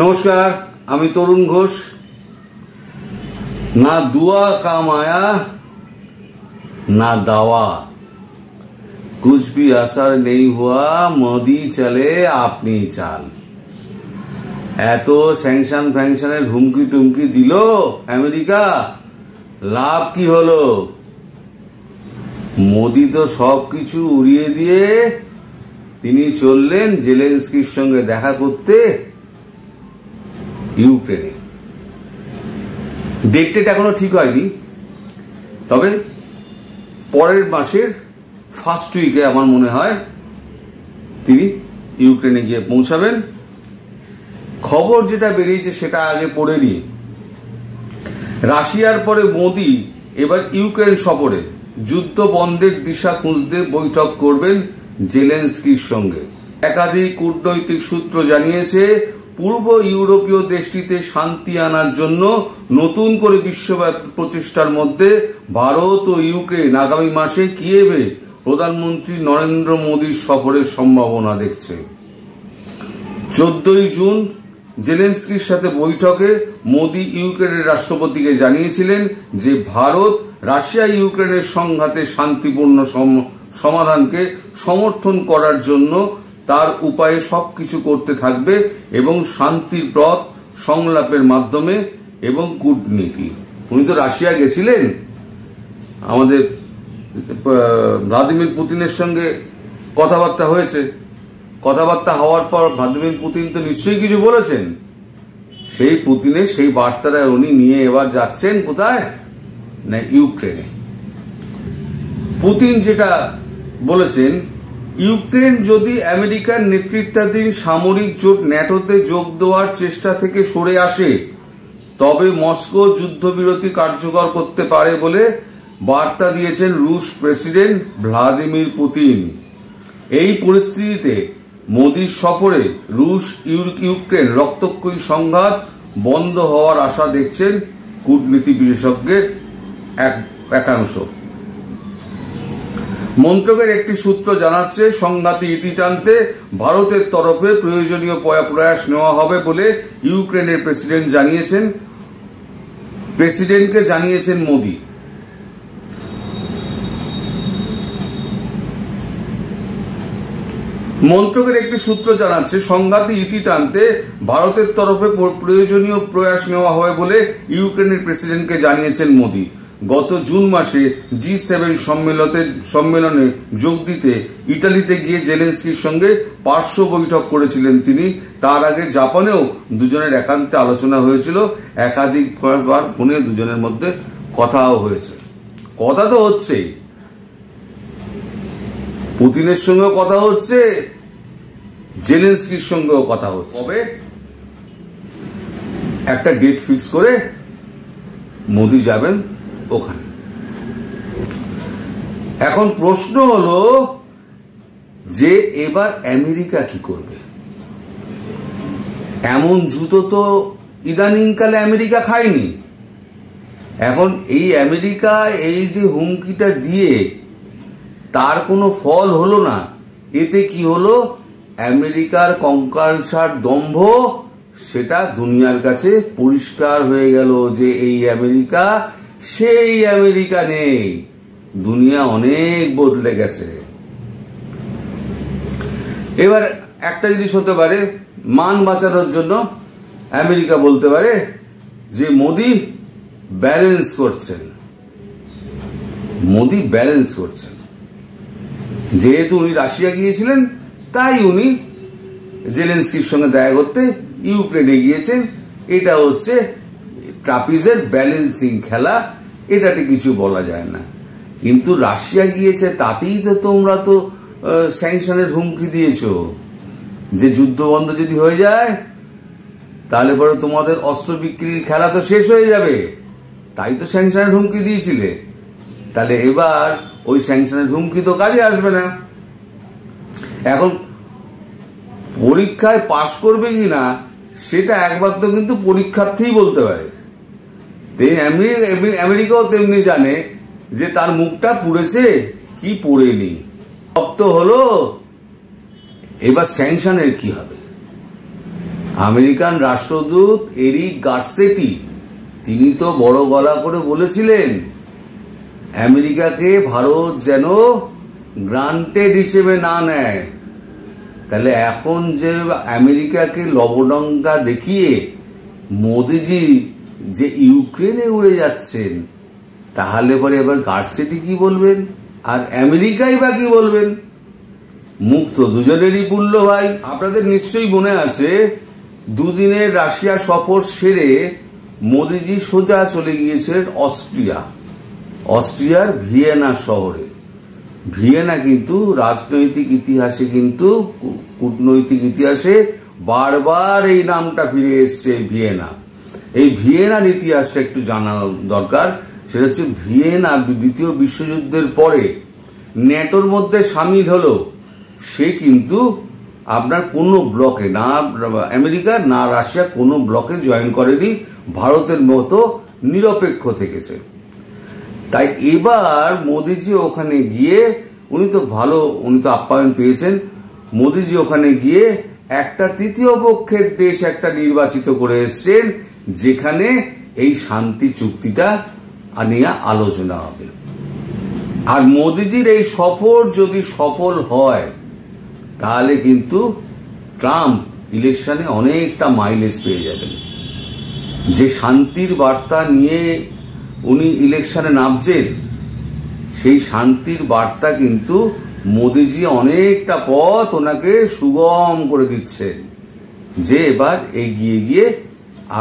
নমস্কার, আমি তরুণ ঘোষ। না দুয়া কাম আয়া না দাওয়া, कुछ भी असर नहीं हुआ, मोदी चले আপনি চাল। এত স্যাংশন ফ্যাংশনের হুমকি টুমকি দিল আমেরিকা, লাভ কি হলো? মোদি তো সবকিছু উড়িয়ে দিয়ে তিনি চললেন জেলেনস্কির সঙ্গে দেখা করতে ইউক্রেনে। ডেট এখনো ঠিক হয়নি, তবে পরের মাসের ফার্স্ট উইকে আমার মনে হয় তিনি ইউক্রেনে গিয়ে পৌঁছাবেন। খবর যেটা বেরিয়েছে সেটা আগে পড়ে নিয়ে, রাশিয়ার পরে মোদি এবার ইউক্রেন সফরে যুদ্ধ বন্ধের দিশা খুঁজতে বৈঠক করবেন জেলেনস্কির সঙ্গে। একাধিক কূটনৈতিক সূত্র জানিয়েছে, পূর্ব ইউরোপীয় দেশটিতে শান্তি আনার জন্য নতুন করে বিশ্বব্যাপী প্রচেষ্টার মধ্যে ভারত ও ইউক্রেন আগামী মাসে কিয়েভে প্রধানমন্ত্রী নরেন্দ্র মোদীর সফরের সম্ভাবনা দেখছে। 14 জুন জেলেনস্কির সাথে বৈঠকে মোদী ইউক্রেনের রাষ্ট্রপতিকে জানিয়েছিলেন যে ভারত রাশিয়া ইউক্রেনের সংঘাতে শান্তিপূর্ণ সমাধানকে সমর্থন করার জন্য তার উপায়ে সবকিছু করতে থাকবে এবং শান্তির পথ সংলাপের মাধ্যমে এবং কূটনীতি। উনি তো রাশিয়া গেছিলেন, আমাদের ভ্লাদিমির পুতিনের সঙ্গে কথাবার্তা হয়েছে। কথাবার্তা হওয়ার পর ভ্লাদিমির পুতিন তো নিশ্চয়ই কিছু বলেছেন। সেই পুতিনের সেই বার্তাটা উনি নিয়ে এবার যাচ্ছেন কোথায় না ইউক্রেনে। পুতিন যেটা বলেছেন, ইউক্রেন যদি আমেরিকার নেতৃত্বাধীন সামরিক জোট ন্যাটোতে যোগ দেওয়ার চেষ্টা থেকে সরে আসে তবে মস্কো যুদ্ধবিরতি কার্যকর করতে পারে বলে বার্তা দিয়েছেন রুশ প্রেসিডেন্ট ভ্লাদিমির পুতিন। এই পরিস্থিতিতে মোদির সফরে রুশ ইউক্রেন রক্তক্ষয়ী সংঘাত বন্ধ হওয়ার আশা দেখছেন কূটনীতি বিশেষজ্ঞের একাংশ। মন্ত্রকের একটি সূত্র জানাচ্ছে, সংঘাতে ইতি টানতে ভারতের তরফে প্রয়োজনীয় প্রয়াস নেওয়া হবে বলে ইউক্রেনের প্রেসিডেন্টকে জানিয়েছেন মোদি। মন্ত্রকের একটি সূত্র জানাচ্ছে, সংঘাতে ইতি টানতে ভারতের তরফে প্রয়োজনীয় প্রয়াস নেওয়া হবে বলে ইউক্রেনের প্রেসিডেন্টকে জানিয়েছেন মোদি। গত জুন মাসে G7 সম্মেলনে যোগ দিতে ইটালিতে গিয়ে জেলেনস্কির সঙ্গে পার্শ্ব বৈঠক করেছিলেন তিনি। তার আগে জাপানেও দুজনের একান্তে আলোচনা হয়েছিল। একাধিকবার ফোনে দুজনের মধ্যে কথাও হয়েছে। কথা তো হচ্ছেই, পুতিনের সঙ্গেও কথা হচ্ছে, জেলেনস্কির সঙ্গেও কথা হচ্ছে। তবে একটা ডেট ফিক্স করে মোদি যাবেন ওখানে। এখন প্রশ্ন হলো যে এবার আমেরিকা কি করবে? এমন জুতো তো ইদানিংকালে আমেরিকা খায়নি। এখন এই আমেরিকা এই যে হুমকিটা দিয়ে তার কোনো ফল হলো না। এতে কি হলো? আমেরিকার কঙ্কালসার দম্ভ সেটা দুনিয়ার কাছে পরিষ্কার হয়ে গেল যে এই আমেরিকা সেই আমেরিকা নেই। দুনিয়া অনেক বদলে গেছে। এবার একটা জিনিস হতে পারে, মান বাঁচানোর জন্য আমেরিকা বলতে পারে যে মোদি ব্যালেন্স করছেন। যেহেতু উনি রাশিয়া গিয়েছিলেন তাই উনি জেলেনস্কির সঙ্গে দেখা করতে ইউক্রেনে গিয়েছেন। এটা হচ্ছে ট্রাপিজের ব্যালেন্সিং খেলা, এটাতে কিছু বলা যায় না। কিন্তু রাশিয়া গিয়েছে তাতেই তো তোমরা তো স্যাংশনের হুমকি দিয়েছ যে যুদ্ধ বন্ধ যদি হয়ে যায় তাহলে পরে তোমাদের অস্ত্র বিক্রির খেলা তো শেষ হয়ে যাবে। তাই তো স্যাংশনের হুমকি দিয়েছিলে। তাহলে এবার ওই স্যাংশনের হুমকি তো কাজে আসবে না। এখন পরীক্ষায় পাশ করবে কিনা সেটা একবার তো কিন্তু পরীক্ষার্থীই বলতে পারে। আমেরিকাও তেমনি জানে যে তার মুখটা পুড়েছে কি পড়েনি। সব তো হলো, এবার স্যাংশনের কি হবে? আমেরিকান রাষ্ট্রদূত এরিক গার্সেটি তিনি তো বড় গলা করে বলেছিলেন আমেরিকাকে ভারত যেন গ্রান্টেড হিসেবে না নেয়। তাহলে এখন যে আমেরিকাকে লবডঙ্কা দেখিয়ে মোদিজি যে ইউক্রেনে উড়ে যাচ্ছেন, তাহলে পরে এবার গার্সেটি কি বলবেন আর আমেরিকাই বা কি বলবেন? মুখ তো দুজনেরই পুল্ল ভাই। আপনাদের নিশ্চয়ই মনে আছে দুদিনের রাশিয়া সফর সেরে মোদিজি সোজা চলে গিয়েছিলেন অস্ট্রিয়ার ভিয়েনা শহরে। ভিয়েনা কিন্তু রাজনৈতিক ইতিহাসে কিন্তু কূটনৈতিক ইতিহাসে বারবার এই নামটা ফিরে এসছে ভিয়েনা। এই ভিয়েনার ইতিহাসটা একটু জানা দরকার। সেটা হচ্ছে ভিয়েনা দ্বিতীয় বিশ্বযুদ্ধের পরে ন্যাটোর মধ্যে সামিল হলো, সে কিন্তু আপনার কোনো ব্লকে না আমেরিকা না রাশিয়া কোনো ব্লকে জয়েন করেনি, ভারতের মতো নিরপেক্ষ থেকেছে। তাই এবার মোদিজি ওখানে গিয়ে উনি তো আপ্যায়ন পেয়েছেন। মোদিজি ওখানে গিয়ে একটা তৃতীয় পক্ষের দেশ একটা নির্বাচিত করে এসছেন, যেখানে এই শান্তি চুক্তিটা নিয়ে আলোচনা হবে। আর মোদিজির এই সফর যদি সফল হয় তাহলে কিন্তু ট্রাম্প ইলেকশনে অনেকটা মাইলেজ পেয়ে যাবেন। যে শান্তির বার্তা নিয়ে উনি ইলেকশনে নামছেন, সেই শান্তির বার্তা কিন্তু মোদিজি অনেকটা পথ ওনাকে সুগম করে দিচ্ছেন, যে এবার এগিয়ে গিয়ে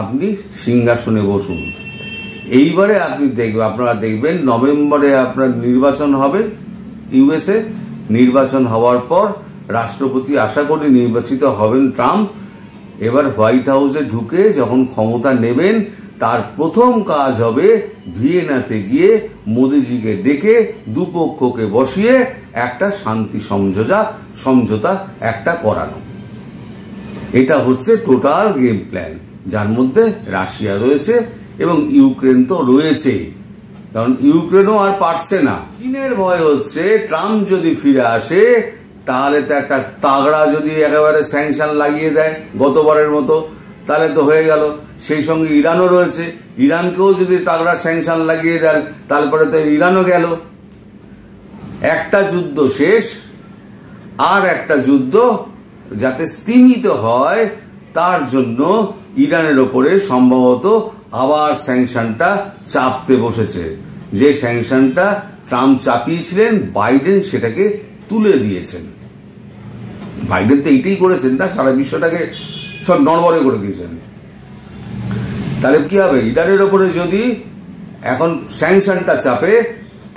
আপনি সিংহাসনে বসুন। এইবারে আপনারা দেখবেন নভেম্বরে আপনার নির্বাচন হবে ইউএসএ। নির্বাচন হওয়ার পর রাষ্ট্রপতি আশা করি নির্বাচিত হবেন ট্রাম্প। এবার হোয়াইট হাউসে ঢুকে যখন ক্ষমতা নেবেন, তার প্রথম কাজ হবে ভিয়েনাতে গিয়ে মোদিজিকে ডেকে দুপক্ষকে বসিয়ে একটা শান্তি সমঝোতা একটা করানো। এটা হচ্ছে টোটাল গেম প্ল্যান, যার মধ্যে রাশিয়া রয়েছে এবং ইউক্রেন তো রয়েছে, কারণ ইউক্রেনও আর পারছে না। চীনের ভয় হচ্ছে ট্রাম্প যদি ফিরে আসে তাহলে তো একটা তাগড়া যদি একেবারে স্যাংশন লাগিয়ে দেয় গতবারের মতো, তাহলে তো হয়ে গেল। সেই সঙ্গে ইরানও রয়েছে, ইরানকেও যদি তাগড়া স্যাংশন লাগিয়ে দেন তারপরে তো ইরানও গেল। একটা যুদ্ধ শেষ, আর একটা যুদ্ধ যাতে স্তীমিত হয় তার জন্য ইরানের ওপরে সম্ভবত আবার স্যাংশনটা চাপতে বসেছে। যে স্যাংশনটা ট্রাম্প চাপিয়েছিলেন, বাইডেন সেটাকে তুলে দিয়েছেন। বাইডেন তো এইটাই করেছেন না, সারা বিশ্বটাকে সব নড়বড়ে করে দিয়েছেন। তাহলে কি হবে? ইরানের ওপরে যদি এখন স্যাংশনটা চাপে,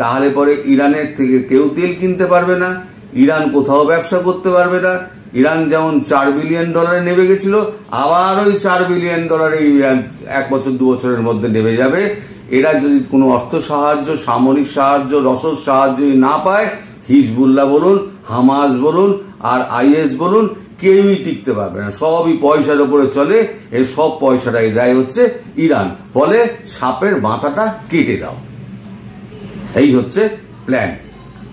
তাহলে পরে ইরানের থেকে কেউ তেল কিনতে পারবে না, ইরান কোথাও ব্যবসা করতে পারবে না। ইরান যেমন $4 বিলিয়ন নেমে গেছিল, আবার ওই $4 বিলিয়ন ইরান 1 বছর 2 বছরের মধ্যে নেমে যাবে। এরা যদি কোনো অর্থ সাহায্য, সামরিক সাহায্য, রসদ সাহায্য না পায়, হিজবুল্লাহ বলুন, হামাস বলুন আর আইএস বলুন, কেউই টিকতে পারবে না। সবই পয়সার উপরে চলে, এর সব পয়সাটাই দেয় হচ্ছে ইরান। বলে সাপের মাথাটা কেটে দাও। এই হচ্ছে প্ল্যান।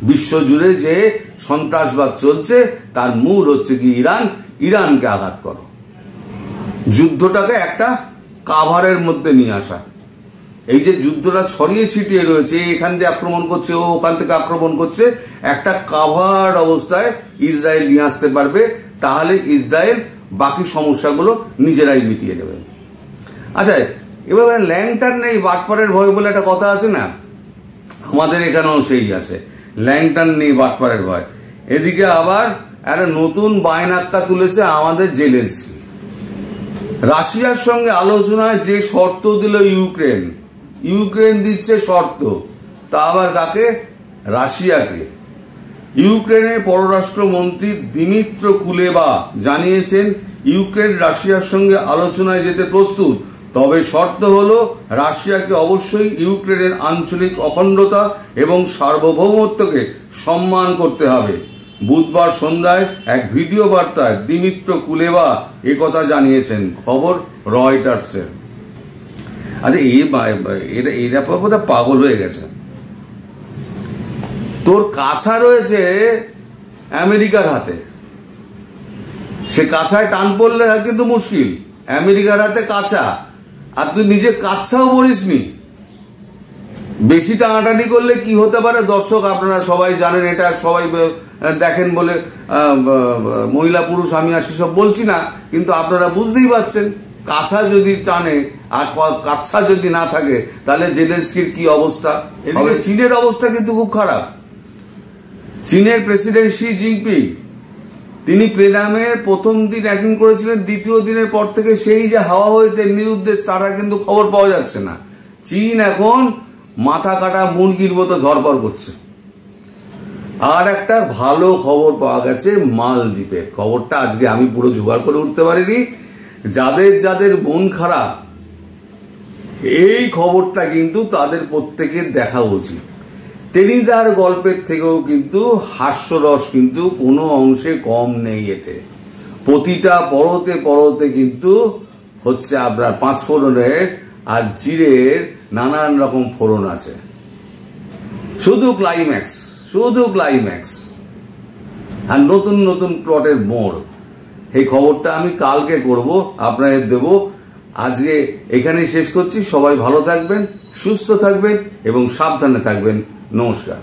বিশ্বজুড়ে যে সন্ত্রাসবাদ চলছে তার মূল হচ্ছে কি ইরানকে আঘাত করো, যুদ্ধটাকে একটা কাভারের মধ্যে নিয়ে আসা। এই যে যুদ্ধটা ছড়িয়ে ছিটিয়ে রয়েছে, এখান থেকে আক্রমণ করছে, ও ওখান থেকে আক্রমণ করছে, একটা কাভার অবস্থায় ইসরায়েল নিয়ে আসতে পারবে, তাহলে ইসরায়েল বাকি সমস্যাগুলো নিজেরাই মিটিয়ে নেবে। আচ্ছা, এভাবে ল্যাংটার নেই বাটপারের ভয় বলে একটা কথা আছে না, আমাদের এখানেও সেই আছে, ল্যাংটার নেই বাটপারের ভয়। এদিকে আবার একটা নতুন বায়নাক্কা তুলেছে আমাদের জেলেনস্কি। রাশিয়ার সঙ্গে আলোচনায় যে শর্ত দিল ইউক্রেন দিচ্ছে শর্ত, তা আবার কাকে? রাশিয়াকে। ইউক্রেনের পররাষ্ট্রমন্ত্রী দিমিত্র কুলেবা জানিয়েছেন ইউক্রেন রাশিয়ার সঙ্গে আলোচনায় যেতে প্রস্তুত, তবে শর্ত হলো রাশিয়াকে অবশ্যই ইউক্রেনের আঞ্চলিক অখণ্ডতা এবং সার্বভৌমত্বকে সম্মান করতে হবে। বুধবার সন্ধ্যায় এক ভিডিও বার্তায় দিমিত্র কুলেবা একথা জানিয়েছেন, খবর রয়টার্সের। আচ্ছা, এরা বোধহয় পাগল হয়ে গেছে। তোর কাছা রয়েছে আমেরিকার হাতে, সে কাছায় টান পড়লে কিন্তু মুশকিল। আমেরিকার হাতে কাঁচা, আর তুই নিজে কাচ্ছাও বলিসনি। বেশি টানাটানি করলে কি হতে পারে দর্শক আপনারা সবাই জানেন, এটা সবাই দেখেন বলে মহিলা পুরুষ আমি আর সেসব বলছি না, কিন্তু আপনারা বুঝতেই পারছেন কাঁচা যদি টানে আর কাচ্ছা যদি না থাকে তাহলে জেলেনস্কির কি অবস্থা। এদিকে চীনের অবস্থা কিন্তু খুব খারাপ। চীনের প্রেসিডেন্ট শি জিনপিং তিনি প্লেনামের প্রথম দিন অ্যাটেন্ড করেছিলেন, দ্বিতীয় দিনের পর থেকে সেই যে হাওয়া হয়েছে নিরুদ্দেশ, তারা কিন্তু খবর পাওয়া যাচ্ছে না। চীন এখন মাথা কাটা মুরগির মতো ধরপড় করছে। আর একটা ভালো খবর পাওয়া গেছে মালদ্বীপের, খবরটা আজকে আমি পুরো জোগাড় করে উঠতে পারিনি। যাদের যাদের মন খারাপ এই খবরটা কিন্তু তাদের প্রত্যেকের দেখা উচিত। টেনিদার গল্পের থেকেও কিন্তু হাস্যরস কিন্তু কোনো অংশে কম নেই এতে। প্রতিটা পরতে পরতে কিন্তু হচ্ছে আপনার পাঁচফোড়নের আর জিরের নানান রকম ফোড়ন আছে। শুধু ক্লাইম্যাক্স, শুধু ক্লাইম্যাক্স আর নতুন নতুন প্লটের মোড়। এই খবরটা আমি কালকে করব, আপনাদের দেব। আজকে এখানেই শেষ করছি। সবাই ভালো থাকবেন, সুস্থ থাকবেন এবং সাবধানে থাকবেন। নমস্কার।